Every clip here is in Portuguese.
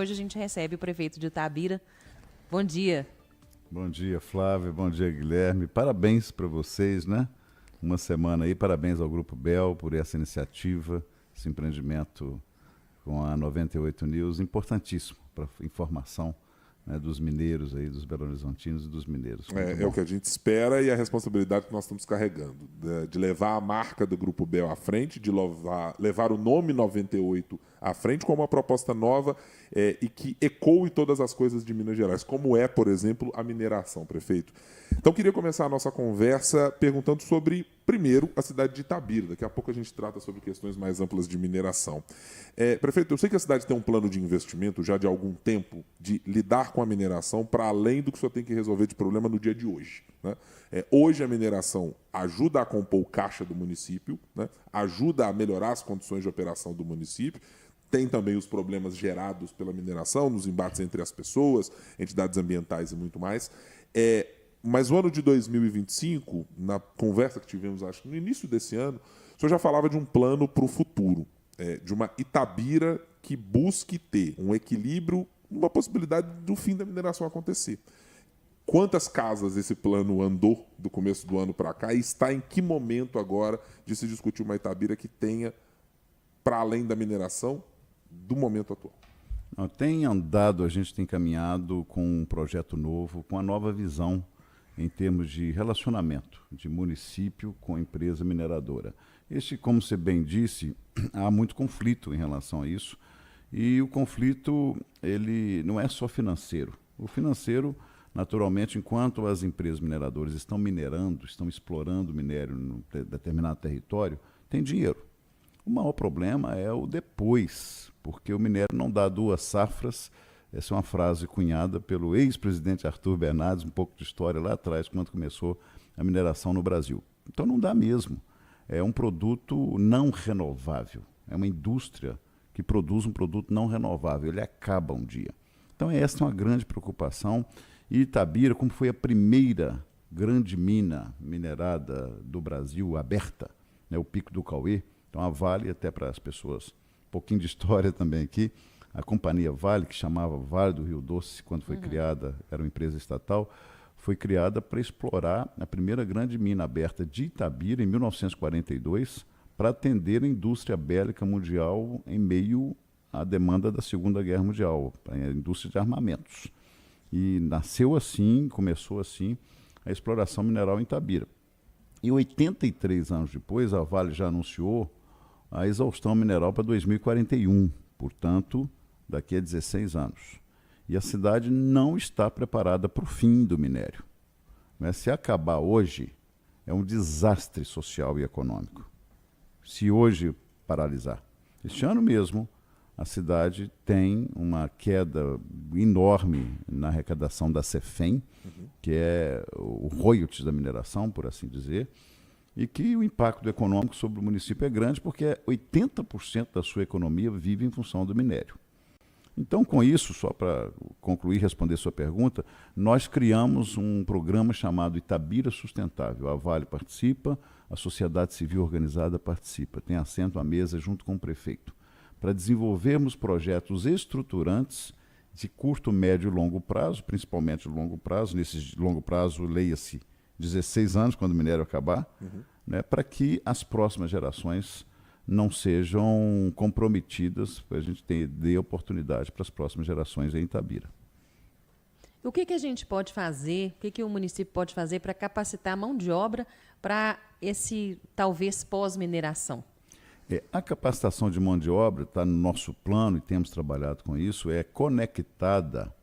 Hoje a gente recebe o prefeito de Itabira. Bom dia. Bom dia, Flávio. Bom dia, Guilherme. Parabéns para vocês, né? Uma semana aí. Parabéns ao Grupo Bel por essa iniciativa, esse empreendimento com a 98 News, importantíssimo para a informação, né, dos mineiros aí, dos belo-horizontinos e dos mineiros. É o que a gente espera e a responsabilidade que nós estamos carregando, de levar a marca do Grupo Bel à frente, de levar o nome 98 à frente com uma proposta nova e que ecoe todas as coisas de Minas Gerais, como é, por exemplo, a mineração, prefeito. Então, queria começar a nossa conversa perguntando sobre, primeiro, a cidade de Itabira. Daqui a pouco a gente trata sobre questões mais amplas de mineração. Prefeito, eu sei que a cidade tem um plano de investimento já de algum tempo de lidar com a mineração para além do que o senhor tem que resolver de problema no dia de hoje, né? Hoje a mineração ajuda a compor o caixa do município, né? Ajuda a melhorar as condições de operação do município. Tem também os problemas gerados pela mineração, nos embates entre as pessoas, entidades ambientais e muito mais. Mas o ano de 2025, na conversa que tivemos, acho que no início desse ano, o senhor já falava de um plano para o futuro, de uma Itabira que busque ter um equilíbrio, uma possibilidade do fim da mineração acontecer. Quantas casas esse plano andou do começo do ano para cá e está em que momento agora de se discutir uma Itabira que tenha, para além da mineração, do momento atual? Tem andado, a gente tem caminhado com um projeto novo, com a nova visão em termos de relacionamento de município com empresa mineradora. Como você bem disse, há muito conflito em relação a isso, e o conflito ele não é só financeiro. O financeiro, naturalmente, enquanto as empresas mineradoras estão minerando, estão explorando minério em determinado território, tem dinheiro. O maior problema é o depois, porque o minério não dá duas safras. Essa é uma frase cunhada pelo ex-presidente Arthur Bernardes, um pouco de história lá atrás, quando começou a mineração no Brasil. Então não dá mesmo. É um produto não renovável. É uma indústria que produz um produto não renovável. Ele acaba um dia. Então essa é uma grande preocupação. E Itabira, como foi a primeira grande mina minerada do Brasil aberta, né, o Pico do Cauê, então a Vale, até para as pessoas, um pouquinho de história também aqui, a companhia Vale, que chamava Vale do Rio Doce, quando foi criada, era uma empresa estatal, foi criada para explorar a primeira grande mina aberta de Itabira, em 1942, para atender a indústria bélica mundial em meio à demanda da Segunda Guerra Mundial, a indústria de armamentos. E nasceu assim, começou assim, a exploração mineral em Itabira. E 83 anos depois, a Vale já anunciou a exaustão mineral para 2041, portanto, daqui a 16 anos. E a cidade não está preparada para o fim do minério. Mas se acabar hoje, é um desastre social e econômico. Se hoje paralisar. Este ano mesmo, a cidade tem uma queda enorme na arrecadação da Cefem, que é o royalties da mineração, por assim dizer, e que o impacto econômico sobre o município é grande, porque 80% da sua economia vive em função do minério. Então, com isso, só para concluir e responder sua pergunta, nós criamos um programa chamado Itabira Sustentável. A Vale participa, a sociedade civil organizada participa, tem assento à mesa junto com o prefeito, para desenvolvermos projetos estruturantes de curto, médio e longo prazo, principalmente longo prazo. Nesse longo prazo, leia-se 16 anos, quando o minério acabar, né, para que as próximas gerações não sejam comprometidas, para a gente dê oportunidade para as próximas gerações em Itabira. O que a gente pode fazer, o que o município pode fazer para capacitar a mão de obra para esse, talvez, pós-mineração? A capacitação de mão de obra está no nosso plano e temos trabalhado com isso, é conectada,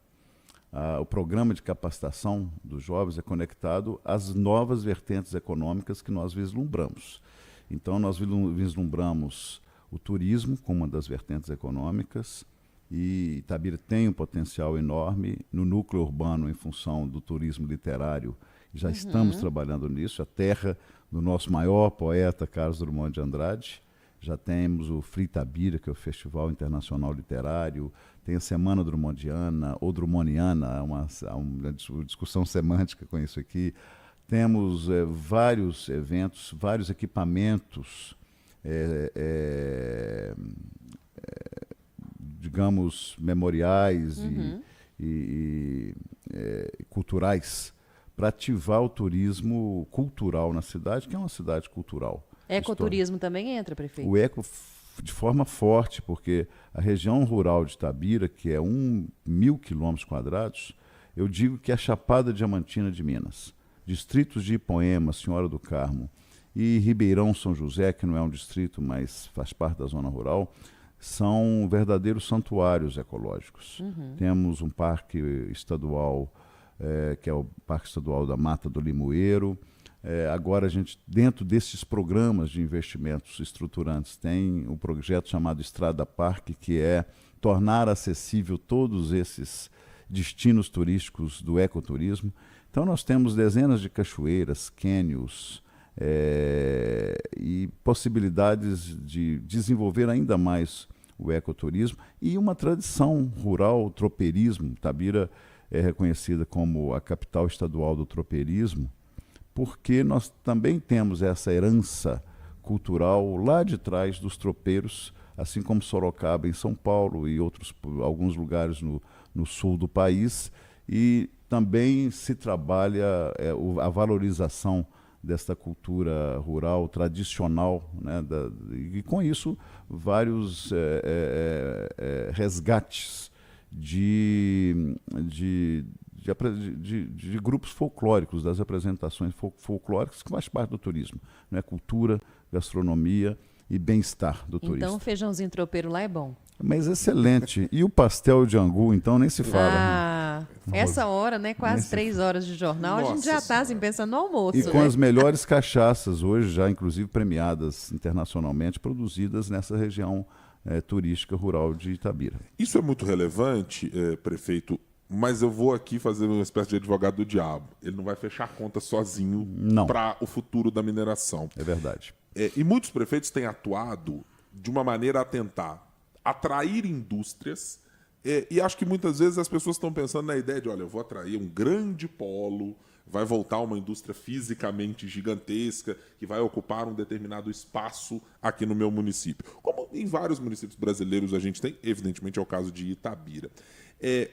o programa de capacitação dos jovens é conectado às novas vertentes econômicas que nós vislumbramos. Então, nós vislumbramos o turismo como uma das vertentes econômicas, e Itabira tem um potencial enorme no núcleo urbano em função do turismo literário. Já estamos trabalhando nisso, a terra do nosso maior poeta, Carlos Drummond de Andrade. Já temos o Free Itabira, que é o Festival Internacional Literário, tem a Semana Drummondiana, ou Drummondiana, uma discussão semântica com isso aqui. Temos vários eventos, vários equipamentos digamos, memoriais e culturais para ativar o turismo cultural na cidade, que é uma cidade cultural. Ecoturismo também entra, prefeito? O eco de forma forte, porque a região rural de Itabira, que é 1.000 km², eu digo que é a Chapada Diamantina de Minas. Distritos de Ipoema, Senhora do Carmo e Ribeirão São José, que não é um distrito, mas faz parte da zona rural, são verdadeiros santuários ecológicos. Temos um parque estadual, que é o Parque Estadual da Mata do Limoeiro. Agora a gente, dentro desses programas de investimentos estruturantes, tem um projeto chamado Estrada Parque, que é tornar acessível todos esses destinos turísticos do ecoturismo. Então nós temos dezenas de cachoeiras, cânions, e possibilidades de desenvolver ainda mais o ecoturismo e uma tradição rural, o tropeirismo. Itabira é reconhecida como a capital estadual do tropeirismo, porque nós também temos essa herança cultural lá de trás dos tropeiros, assim como Sorocaba em São Paulo e alguns lugares no sul do país, e também se trabalha a valorização desta cultura rural tradicional, né, e com isso vários resgates de grupos folclóricos, das apresentações folclóricas, que faz parte do turismo, né? Cultura, gastronomia e bem-estar do turista. Então o feijãozinho tropeiro lá é bom. Mas excelente. E o pastel de angu, então, nem se fala. Essa hora, né? Quase 3 horas de jornal, Nossa a gente já está assim, pensando no almoço. E com né? as melhores cachaças, hoje já inclusive premiadas internacionalmente, produzidas nessa região turística rural de Itabira. Isso é muito relevante, prefeito, mas eu vou aqui fazer uma espécie de advogado do diabo. Ele não vai fechar a conta sozinho para o futuro da mineração. É verdade. E muitos prefeitos têm atuado de uma maneira a tentar atrair indústrias, e acho que muitas vezes as pessoas estão pensando na ideia de, olha, eu vou atrair um grande polo, vai voltar uma indústria fisicamente gigantesca, que vai ocupar um determinado espaço aqui no meu município. Como em vários municípios brasileiros a gente tem, evidentemente é o caso de Itabira.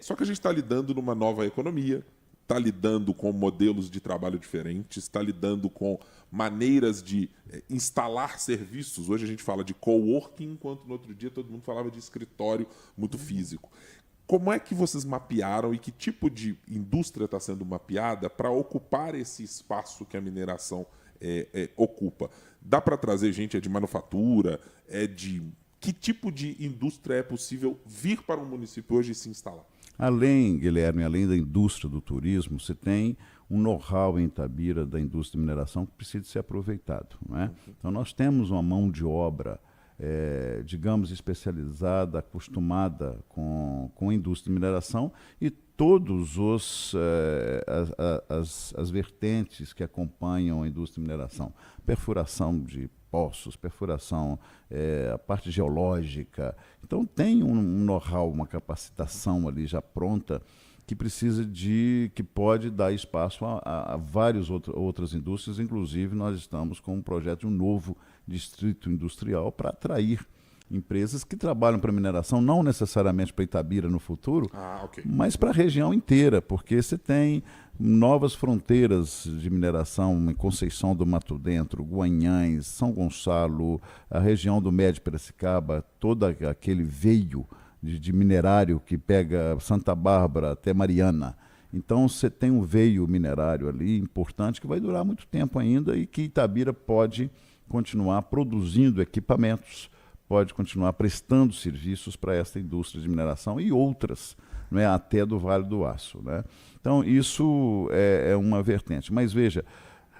Só que a gente está lidando numa nova economia, está lidando com modelos de trabalho diferentes, está lidando com maneiras de instalar serviços. Hoje a gente fala de coworking, enquanto no outro dia todo mundo falava de escritório muito físico. Como é que vocês mapearam e que tipo de indústria está sendo mapeada para ocupar esse espaço que a mineração ocupa? Dá para trazer gente de manufatura? Que tipo de indústria é possível vir para um município hoje e se instalar? Além, Guilherme, além da indústria do turismo, você tem um know-how em Itabira da indústria de mineração que precisa ser aproveitado. Não é? Então nós temos uma mão de obra, digamos, especializada, acostumada com a indústria de mineração e todos as vertentes que acompanham a indústria de mineração. Perfuração de poços, perfuração, a parte geológica. Então tem um know-how, uma capacitação ali já pronta que que pode dar espaço a várias outras indústrias. Inclusive nós estamos com um projeto de um novo distrito industrial para atrair empresas que trabalham para mineração, não necessariamente para Itabira no futuro, mas para a região inteira, porque você tem novas fronteiras de mineração em Conceição do Mato Dentro, Guanhães, São Gonçalo, a região do Médio Piracicaba, todo aquele veio de minerário que pega Santa Bárbara até Mariana. Então você tem um veio minerário ali importante que vai durar muito tempo ainda e que Itabira pode continuar produzindo equipamentos, pode continuar prestando serviços para esta indústria de mineração e outras, não é, até do Vale do Aço, né? Então isso é uma vertente. Mas veja,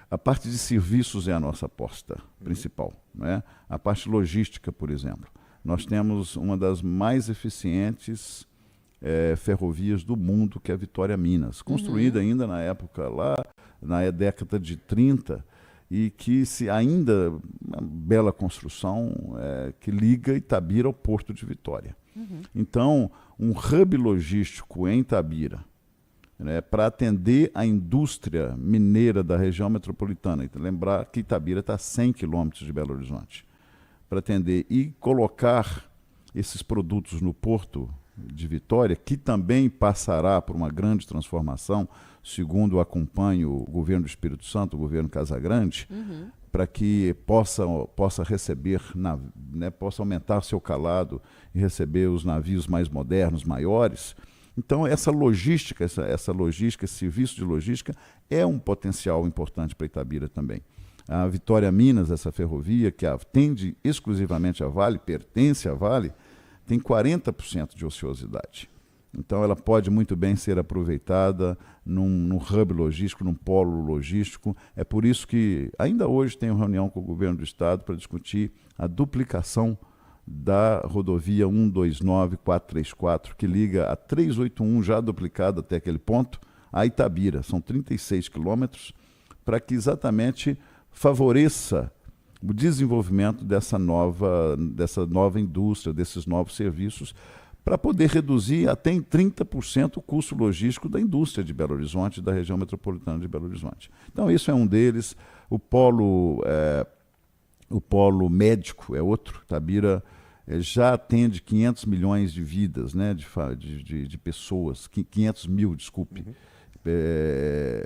a parte de serviços é a nossa aposta principal, né? A parte logística, por exemplo. Nós temos uma das mais eficientes ferrovias do mundo, que é a Vitória Minas, construída ainda na época lá, na década de 30, e que ainda uma bela construção que liga Itabira ao Porto de Vitória. Então, um hub logístico em Itabira, né, para atender a indústria mineira da região metropolitana. Lembrar que Itabira está a 100 quilômetros de Belo Horizonte. Para atender e colocar esses produtos no Porto de Vitória, que também passará por uma grande transformação, segundo acompanha o governo do Espírito Santo, o governo Casagrande, para que possa receber, possa aumentar seu calado e receber os navios mais modernos, maiores. Então, essa logística, esse serviço de logística é um potencial importante para Itabira também. A Vitória Minas, essa ferrovia, que atende exclusivamente a Vale, pertence à Vale, tem 40% de ociosidade. Então, ela pode muito bem ser aproveitada num hub logístico, num polo logístico. É por isso que, ainda hoje, tenho reunião com o governo do Estado para discutir a duplicação da rodovia 129434, que liga a 381, já duplicada até aquele ponto, a Itabira. São 36 quilômetros, para que exatamente favoreça o desenvolvimento dessa nova indústria, desses novos serviços, para poder reduzir até em 30% o custo logístico da indústria de Belo Horizonte, da região metropolitana de Belo Horizonte. Então, isso é um deles. O polo médico é outro. Itabira já atende 500 milhões de vidas, né, de pessoas, 500 mil, desculpe.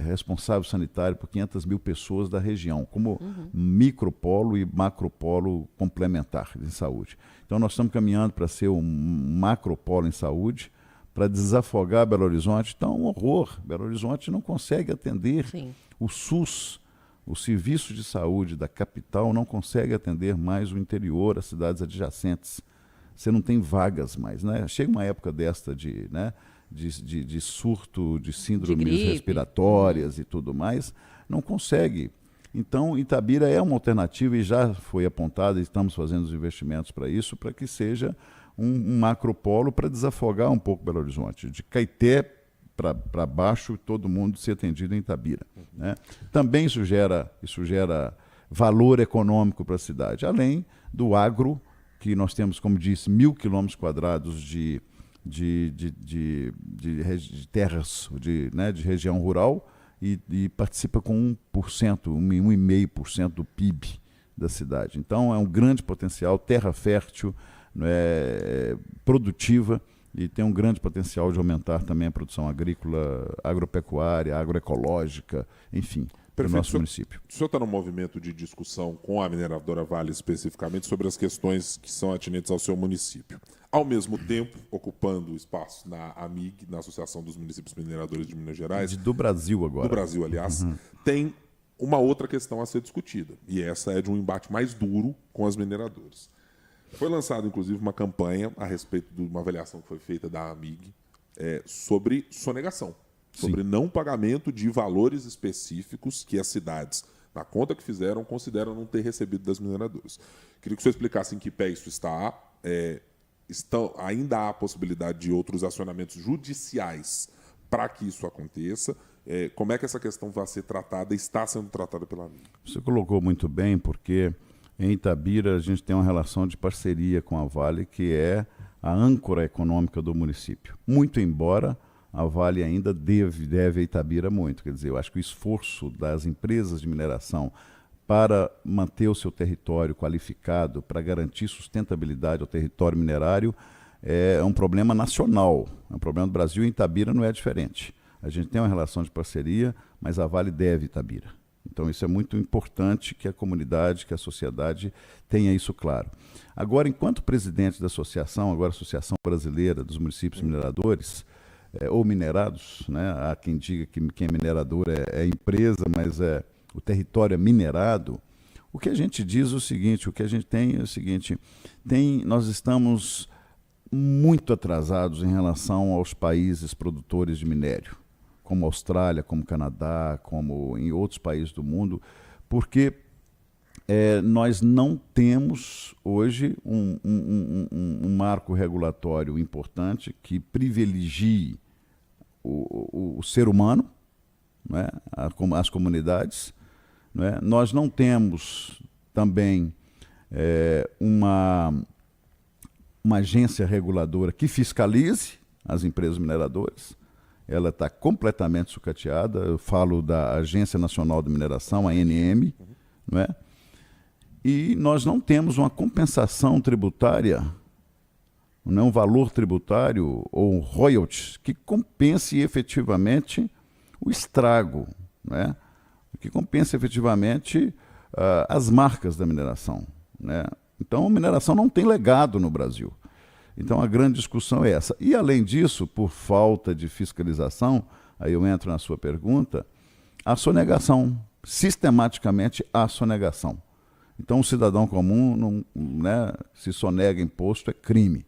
Responsável sanitário por 500 mil pessoas da região, como micropolo e macropolo complementar em saúde. Então, nós estamos caminhando para ser um macropolo em saúde, para desafogar Belo Horizonte. Então, um horror. Belo Horizonte não consegue atender. Sim. O SUS, o serviço de saúde da capital, não consegue atender mais o interior, as cidades adjacentes. Você não tem vagas mais, né? Chega uma época desta de surto de síndromes respiratórias e tudo mais, não consegue. Então, Itabira é uma alternativa e já foi apontada, e estamos fazendo os investimentos para isso, para que seja um macropolo para desafogar um pouco Belo Horizonte. De Caeté para baixo, todo mundo ser atendido em Itabira. Né? Também isso gera valor econômico para a cidade, além do agro, que nós temos, como disse, 1.000 quilômetros quadrados de terras de região rural e participa com 1,5% do PIB da cidade. Então, é um grande potencial, terra fértil, produtiva, e tem um grande potencial de aumentar também a produção agrícola, agropecuária, agroecológica, enfim, no nosso município. O senhor está num movimento de discussão com a mineradora Vale especificamente sobre as questões que são atinentes ao seu município. Ao mesmo tempo, ocupando espaço na AMIG, na Associação dos Municípios Mineradores de Minas Gerais. Do Brasil agora. Do Brasil, aliás. Tem uma outra questão a ser discutida. E essa é de um embate mais duro com as mineradoras. Foi lançada, inclusive, uma campanha a respeito de uma avaliação que foi feita da AMIG sobre sonegação. Sobre não pagamento de valores específicos que as cidades, na conta que fizeram, consideram não ter recebido das mineradoras. Queria que o senhor explicasse em que pé isso está. Ainda há a possibilidade de outros acionamentos judiciais para que isso aconteça. Como é que essa questão vai ser tratada e está sendo tratada pela AMIG? Você colocou muito bem, porque em Itabira a gente tem uma relação de parceria com a Vale, que é a âncora econômica do município. Muito embora a Vale ainda deve a Itabira muito. Quer dizer, eu acho que o esforço das empresas de mineração para manter o seu território qualificado, para garantir sustentabilidade ao território minerário, é um problema nacional. É um problema do Brasil, e Itabira não é diferente. A gente tem uma relação de parceria, mas a Vale deve Itabira. Então, isso é muito importante que a comunidade, que a sociedade tenha isso claro. Agora, enquanto presidente da associação, agora a Associação Brasileira dos Municípios Mineradores, ou minerados, né? Há quem diga que quem é minerador é empresa, mas o território é minerado. O que a gente diz é o seguinte, o que a gente tem é o seguinte, nós estamos muito atrasados em relação aos países produtores de minério, como a Austrália, como o Canadá, como em outros países do mundo, porque nós não temos hoje um marco regulatório importante que privilegie o ser humano, né, as comunidades. Né? Nós não temos também uma agência reguladora que fiscalize as empresas mineradoras. Ela está completamente sucateada. Eu falo da Agência Nacional de Mineração, a ANM, não é? E nós não temos uma compensação tributária não é um valor tributário ou um royalties que compense efetivamente o estrago, né? Que compense efetivamente as marcas da mineração, né? Então, a mineração não tem legado no Brasil. Então, a grande discussão é essa. E, além disso, por falta de fiscalização, aí eu entro na sua pergunta, a sonegação, sistematicamente a sonegação. Então, o cidadão comum, não, né, se sonega imposto, é crime.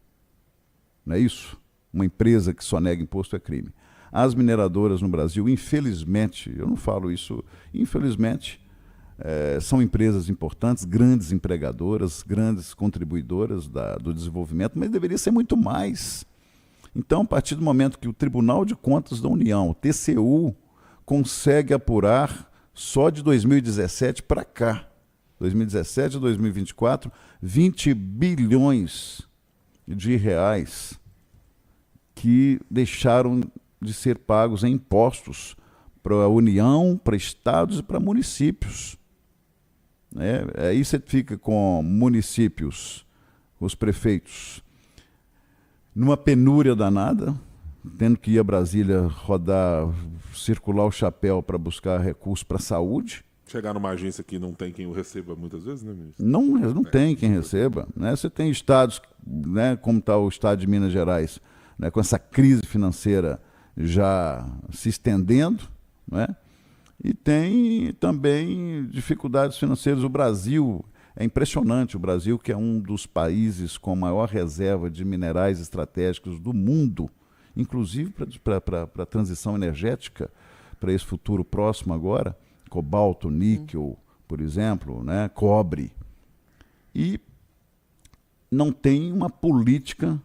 Não é isso? Uma empresa que sonega imposto é crime. As mineradoras no Brasil, infelizmente, eu não falo isso, infelizmente, são empresas importantes, grandes empregadoras, grandes contribuidoras do desenvolvimento, mas deveria ser muito mais. Então, a partir do momento que o Tribunal de Contas da União, o TCU, consegue apurar só de 2017 para cá, 2017 a 2024, 20 bilhões de reais que deixaram de ser pagos em impostos para a União, para estados e para municípios. Aí você fica com municípios, os prefeitos, numa penúria danada, tendo que ir a Brasília rodar, circular o chapéu para buscar recursos para a saúde. Chegar numa agência que não tem quem o receba muitas vezes, né, ministro? Não tem quem receba, né? Você tem estados, né, como está o estado de Minas Gerais, né, com essa crise financeira já se estendendo, né? E tem também dificuldades financeiras. O Brasil, é impressionante, o Brasil, que é um dos países com maior reserva de minerais estratégicos do mundo, inclusive para a transição energética, para esse futuro próximo agora, cobalto, níquel, por exemplo, né, cobre. E não tem uma política,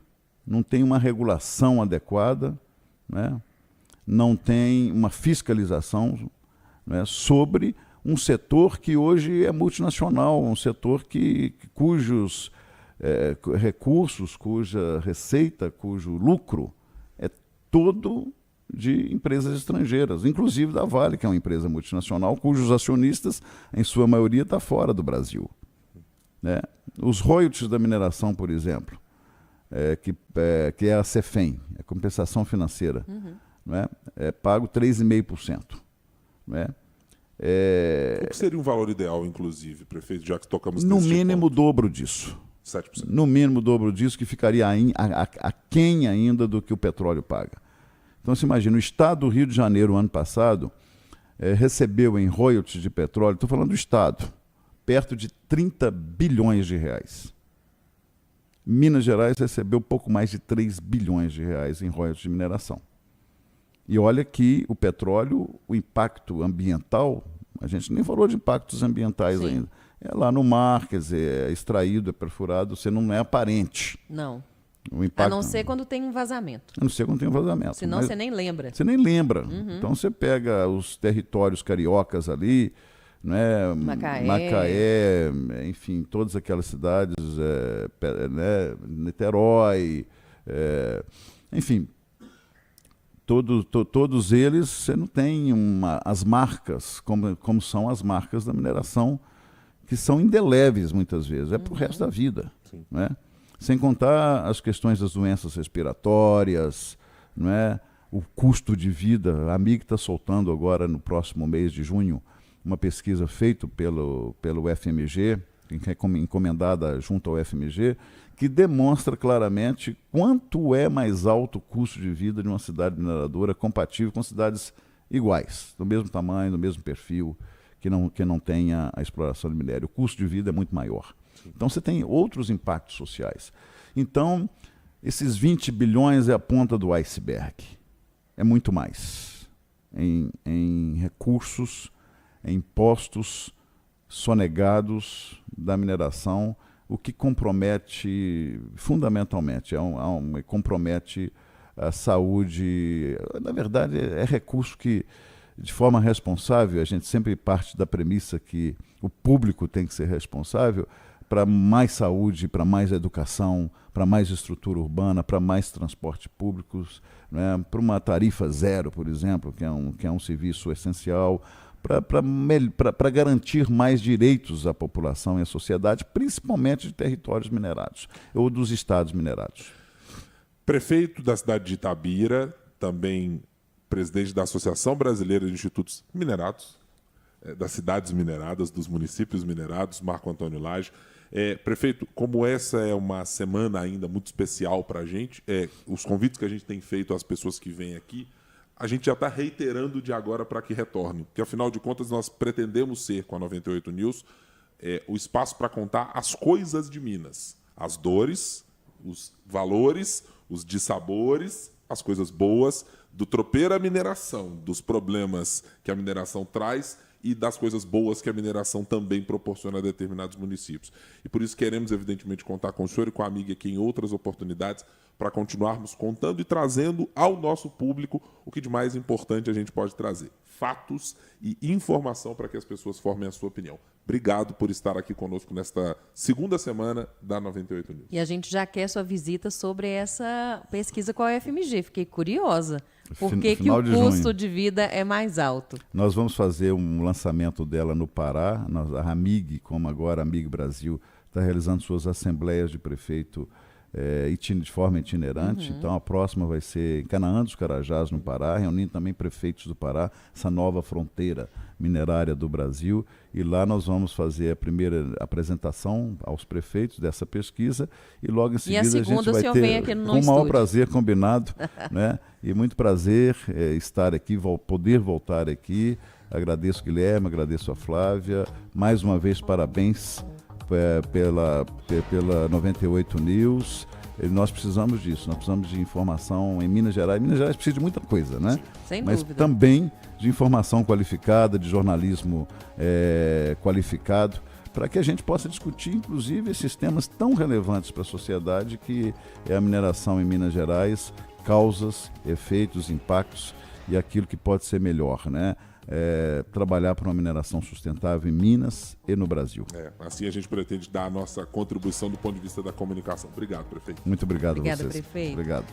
não tem uma regulação adequada, né, não tem uma fiscalização, né, sobre um setor que hoje é multinacional, um setor cujos recursos, cuja receita, cujo lucro é todo de empresas estrangeiras, inclusive da Vale, que é uma empresa multinacional, cujos acionistas, em sua maioria, estão fora do Brasil. Né? Os royalties da mineração, por exemplo, que é a CEFEM, a compensação financeira, né? É pago 3,5%. Né? O que seria um valor ideal, inclusive, prefeito, já que tocamos no nesse mínimo o ponto? dobro disso. 7%. No mínimo o dobro disso, que ficaria aquém ainda do que o petróleo paga. Então, você imagina, o estado do Rio de Janeiro, ano passado, recebeu em royalties de petróleo, estou falando do estado, perto de 30 bilhões de reais. Minas Gerais recebeu pouco mais de 3 bilhões de reais em royalties de mineração. E olha que o petróleo, o impacto ambiental, a gente nem falou de impactos ambientais Sim. ainda. É lá no mar, quer dizer, é extraído, é perfurado, você não é aparente. Não. O impacto, A não ser quando tem um vazamento. a não ser quando tem um vazamento. Senão Mas você nem lembra. você nem lembra. Então você pega os territórios cariocas ali, né, Macaé, enfim, todas aquelas cidades, né, Niterói, enfim, todos eles, você não tem as marcas, como são as marcas da mineração, que são indeléveis muitas vezes, é para o resto da vida. Né? Sem contar as questões das doenças respiratórias, não é? O custo de vida. A MIG está soltando agora, no próximo mês de junho, uma pesquisa feita pelo FMG, encomendada junto ao FMG, que demonstra claramente quanto é mais alto o custo de vida de uma cidade mineradora compatível com cidades iguais, do mesmo tamanho, do mesmo perfil, que não tenha a exploração de minério. O custo de vida é muito maior. Então você tem outros impactos sociais. Então, esses 20 bilhões é a ponta do iceberg. É muito mais. Em recursos, em impostos sonegados da mineração, o que compromete fundamentalmente, compromete a saúde. Na verdade, é recurso que, de forma responsável, a gente sempre parte da premissa que o público tem que ser responsável para mais saúde, para mais educação, para mais estrutura urbana, para mais transporte públicos, né, para uma tarifa zero, por exemplo, que é um serviço essencial, para garantir mais direitos à população e à sociedade, principalmente de territórios minerados, ou dos estados minerados. Prefeito da cidade de Itabira, também presidente da Associação Brasileira de Institutos Minerados, das cidades mineradas, dos municípios minerados, Marco Antônio Lage. Prefeito, como essa é uma semana ainda muito especial para a gente, os convites que a gente tem feito às pessoas que vêm aqui, a gente já está reiterando de agora para que retornem, porque afinal de contas nós pretendemos ser, com a 98 News, o espaço para contar as coisas de Minas, as dores, os valores, os dissabores, as coisas boas, do tropeiro à mineração, dos problemas que a mineração traz e das coisas boas que a mineração também proporciona a determinados municípios. E por isso queremos, evidentemente, contar com o senhor e com a amiga aqui em outras oportunidades para continuarmos contando e trazendo ao nosso público o que de mais importante a gente pode trazer. Fatos e informação para que as pessoas formem a sua opinião. Obrigado por estar aqui conosco nesta segunda semana da 98 News. E a gente já quer sua visita sobre essa pesquisa com a UFMG. Fiquei curiosa. Por que o custo de vida é mais alto? Nós vamos fazer um lançamento dela no Pará. A Ramig, como agora a Amig Brasil, está realizando suas assembleias de prefeito de forma itinerante. Então a próxima vai ser em Canaã dos Carajás, no Pará, reunindo também prefeitos do Pará, essa nova fronteira minerária do Brasil. E lá nós vamos fazer a primeira apresentação aos prefeitos dessa pesquisa e logo em seguida a gente vai ter, com o maior prazer, combinado, né? E muito prazer estar aqui, poder voltar aqui. Agradeço, Guilherme, agradeço a Flávia. Mais uma vez, parabéns pela 98 News. Nós precisamos disso, nós precisamos de informação em Minas Gerais. Minas Gerais precisa de muita coisa, né? Sem Mas dúvida. também de informação qualificada, de jornalismo qualificado, para que a gente possa discutir, inclusive, esses temas tão relevantes para a sociedade, que é a mineração em Minas Gerais, causas, efeitos, impactos e aquilo que pode ser melhor, né? Trabalhar para uma mineração sustentável em Minas e no Brasil. Assim a gente pretende dar a nossa contribuição do ponto de vista da comunicação. Obrigado, prefeito. Muito obrigado a Obrigada, vocês. prefeito. Obrigado.